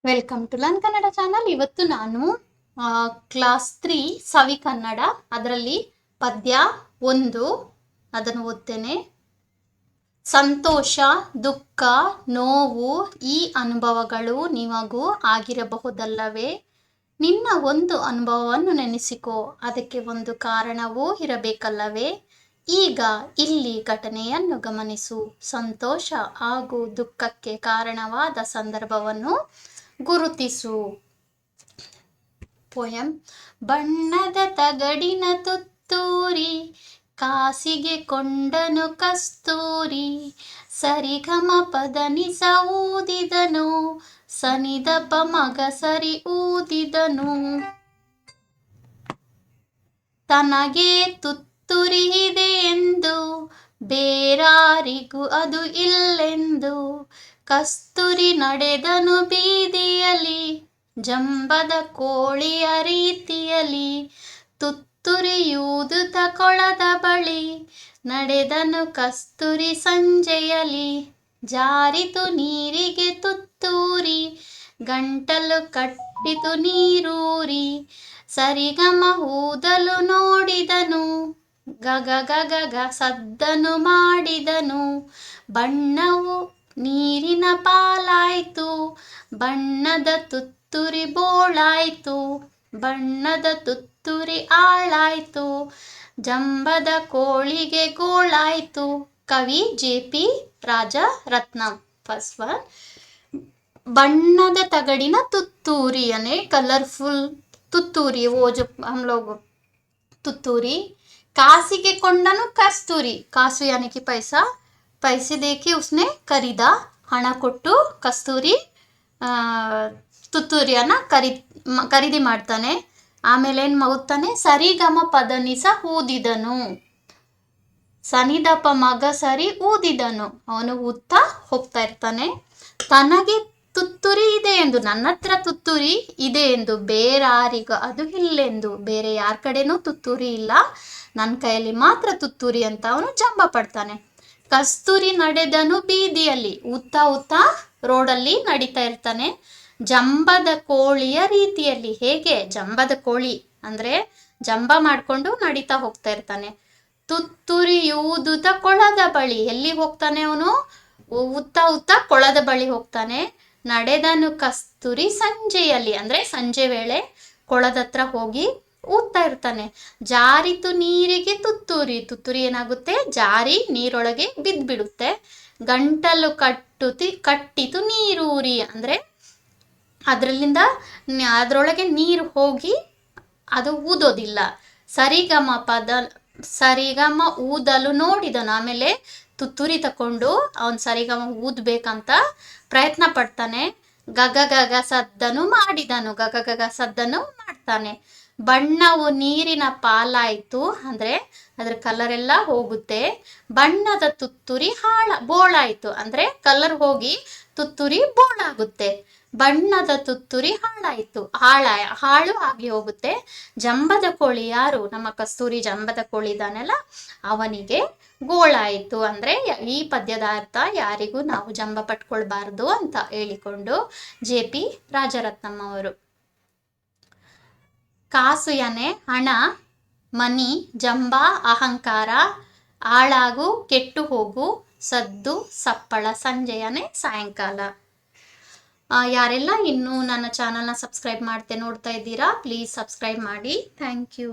Welcome to learn Kannada channel. ಇವತ್ತು ನಾನು class 3 ಸವಿ ಕನ್ನಡ ಅದರಲ್ಲಿ ಪದ್ಯ 1 ಅದನ್ನು ಓದ್ತೇನೆ. ಸಂತೋಷ, ದುಃಖ, ನೋವು ಈ ಅನುಭವಗಳು ನಿಮಗೂ ಆಗಿರಬಹುದಲ್ಲವೇ? ನಿನ್ನ ಒಂದು ಅನುಭವವನ್ನು ನೆನೆಸಿಕೋ, ಅದಕ್ಕೆ ಒಂದು ಕಾರಣವೂ ಇರಬೇಕಲ್ಲವೇ? ಈಗ ಇಲ್ಲಿ ಘಟನೆಯನ್ನು ಗಮನಿಸು. ಸಂತೋಷ ಹಾಗೂ ದುಃಖಕ್ಕೆ ಕಾರಣವಾದ ಸಂದರ್ಭವನ್ನು ಗುರುತಿಸು. ಪೋಯಂ. ಬಣ್ಣದ ತಗಡಿನ ತುತ್ತೂರಿ, ಕಾಸಿಗೆ ಕೊಂಡನು ಕಸ್ತೂರಿ, ಸರಿಗಮ ಪದನಿಸ ಊದಿದನು, ಸನಿದಪ ಮಗ ಸರಿ ಊದಿದನು. ತನಗೆ ತುತ್ತೂರಿ ಇದೆ ಎಂದು ಬೇರಾರಿಗೂ ಅದು ಇಲ್ಲೆಂದು, ಕಸ್ತೂರಿ ನಡೆದನು ಬೀದಿಯಲ್ಲಿ ಜಂಬದ ಕೋಳಿಯ ರೀತಿಯಲ್ಲಿ, ತುತ್ತೂರಿಯೂದುತ್ತ ಕೊಳದ ಬಳಿ ನಡೆದನು ಕಸ್ತೂರಿ ಸಂಜೆಯಲ್ಲಿ. ಜಾರಿತು ನೀರಿಗೆ ತುತ್ತೂರಿ, ಗಂಟಲು ಕಟ್ಟಿತು ನೀರೂರಿ, ಸರಿಗಮ ಊದಲು ನೋಡಿದನು, ಗಗ ಗಗ ಗ ಸದ್ದನು ಮಾಡಿದನು. ಬಣ್ಣವು ನೀರಿನ ಪಾಲಾಯ್ತು, ಬಣ್ಣದ ತುತ್ತೂರಿ ಬೋಳಾಯ್ತು, ಬಣ್ಣದ ತುತ್ತೂರಿ ಆಳಾಯ್ತು, ಜಂಬದ ಕೋಳಿಗೆ ಗೋಳಾಯ್ತು. ಕವಿ ಜೆ.ಪಿ. ರಾಜರತ್ನಂ. ಫಸ್ಟ್ ಒನ್, बन्नद तगड़िन तुत्तूरी यानी कलरफुल तुत्तूरी, वो जो हम लोग तुत्तूरी. कासी के कोंडनु कस्तूरी, कासु यानी कि पैसा, पैसे देके उसने खरीदा, हण कोट्टु कस्तूरी ತುತ್ತೂರಿಯನ್ನ ಖರೀದಿ ಮಾಡ್ತಾನೆ. ಆಮೇಲೆ ಏನ್ ಮಾಡ್ತಾನೆ, ಸರಿಗಮ ಪದನಿಸ ಊದಿದನು, ಸನಿದಪ ಮಗ ಸರಿ ಊದಿದನು, ಅವನು ಊದ್ತಾ ಹೋಗ್ತಾ ಇರ್ತಾನೆ. ತನಗೆ ತುತ್ತೂರಿ ಇದೆ ಎಂದು, ನನ್ನ ಹತ್ರ ತುತ್ತೂರಿ ಇದೆ ಎಂದು, ಬೇರಾರಿಗೂ ಅದು ಇಲ್ಲೆಂದು, ಬೇರೆ ಯಾರ ಕಡೆನೂ ತುತ್ತೂರಿ ಇಲ್ಲ, ನನ್ನ ಕೈಯಲ್ಲಿ ಮಾತ್ರ ತುತ್ತೂರಿ ಅಂತ ಅವನು ಜಂಬ ಪಡ್ತಾನೆ. ಕಸ್ತೂರಿ ನಡೆದನು ಬೀದಿಯಲ್ಲಿ, ಊದ್ತಾ ರೋಡಲ್ಲಿ ನಡೀತಾ ಇರ್ತಾನೆ. ಜಂಬದ ಕೋಳಿಯ ರೀತಿಯಲ್ಲಿ, ಹೇಗೆ ಜಂಬದ ಕೋಳಿ ಅಂದ್ರೆ ಜಂಬ ಮಾಡ್ಕೊಂಡು ನಡೀತಾ ಹೋಗ್ತಾ ಇರ್ತಾನೆ. ತುತ್ತೂರಿಯೂದುತ್ತ ಕೊಳದ ಬಳಿ, ಎಲ್ಲಿ ಹೋಗ್ತಾನೆ ಅವನು, ಉತ್ತಾ ಕೊಳದ ಬಳಿ ಹೋಗ್ತಾನೆ. ನಡೆದನು ಕಸ್ತೂರಿ ಸಂಜೆಯಲ್ಲಿ, ಅಂದ್ರೆ ಸಂಜೆ ವೇಳೆ ಕೊಳದತ್ರ ಹೋಗಿ ಊದ್ತಾ ಇರ್ತಾನೆ. ಜಾರಿತು ನೀರಿಗೆ ತುತ್ತೂರಿ, ತುತ್ತೂರಿ ಏನಾಗುತ್ತೆ, ಜಾರಿ ನೀರೊಳಗೆ ಬಿದ್ಬಿಡುತ್ತೆ. ಗಂಟಲು ಕಟ್ಟಿತು ನೀರೂರಿ, ಅಂದ್ರೆ ಅದರೊಳಗೆ ನೀರು ಹೋಗಿ ಅದು ಊದೋದಿಲ್ಲ. ಸರಿಗಮ ಊದಲು ನೋಡಿದನು, ಆಮೇಲೆ ತುತ್ತೂರಿ ತಕೊಂಡು ಅವನ್ ಸರಿಗಮ ಊದ್ಬೇಕಂತ ಪ್ರಯತ್ನ ಪಡ್ತಾನೆ. ಗಗ ಗಗ ಸದ್ದನು ಮಾಡಿದನು, ಗಗ ಗಗ ಸದ್ದನು ಮಾಡ್ತಾನೆ. ಬಣ್ಣವು ನೀರಿನ ಪಾಲಾಯ್ತು, ಅಂದ್ರೆ ಅದ್ರ ಕಲರ್ ಎಲ್ಲ ಹೋಗುತ್ತೆ. ಬಣ್ಣದ ತುತ್ತೂರಿ ಬೋಳಾಯ್ತು, ಅಂದ್ರೆ ಕಲರ್ ಹೋಗಿ ತುತ್ತೂರಿ ಬೋಳಾಗುತ್ತೆ. ಬಣ್ಣದ ತುತ್ತೂರಿ ಹಾಳಾಯ್ತು, ಹಾಳು ಆಗಿ ಹೋಗುತ್ತೆ. ಜಂಬದ ಕೋಳಿ, ಯಾರು ನಮ್ಮ ಕಸ್ತೂರಿ ಜಂಬದ ಕೋಳಿ ಇದಾನೆಲ್ಲ, ಅವನಿಗೆ ಗೋಳಾಯಿತು. ಅಂದ್ರೆ ಈ ಪದ್ಯದ ಅರ್ಥ, ಯಾರಿಗೂ ನಾವು ಜಂಬ ಪಟ್ಕೊಳ್ಬಾರ್ದು ಅಂತ ಹೇಳಿಕೊಂಡು ಜೆ.ಪಿ. ರಾಜರತ್ನಂ ಅವರು. ಕಾಸು ಯಾನೆ ಹಣ, ಮನಿ, ಜಂಬ ಅಹಂಕಾರ, ಹಾಳಾಗು ಕೆಟ್ಟು ಹೋಗು, ಸದ್ದು ಸಪ್ಪಳ, ಸಂಜೆಯನೆ ಸಾಯಂಕಾಲ. ಯಾರೆಲ್ಲ ಇನ್ನೂ ನನ್ನ ಚಾನಲ್ನ ಸಬ್ಸ್ಕ್ರೈಬ್ ಮಾಡ್ತೆ ನೋಡ್ತಾ ಇದ್ದೀರಾ, ಪ್ಲೀಸ್ ಸಬ್ಸ್ಕ್ರೈಬ್ ಮಾಡಿ. Thank you.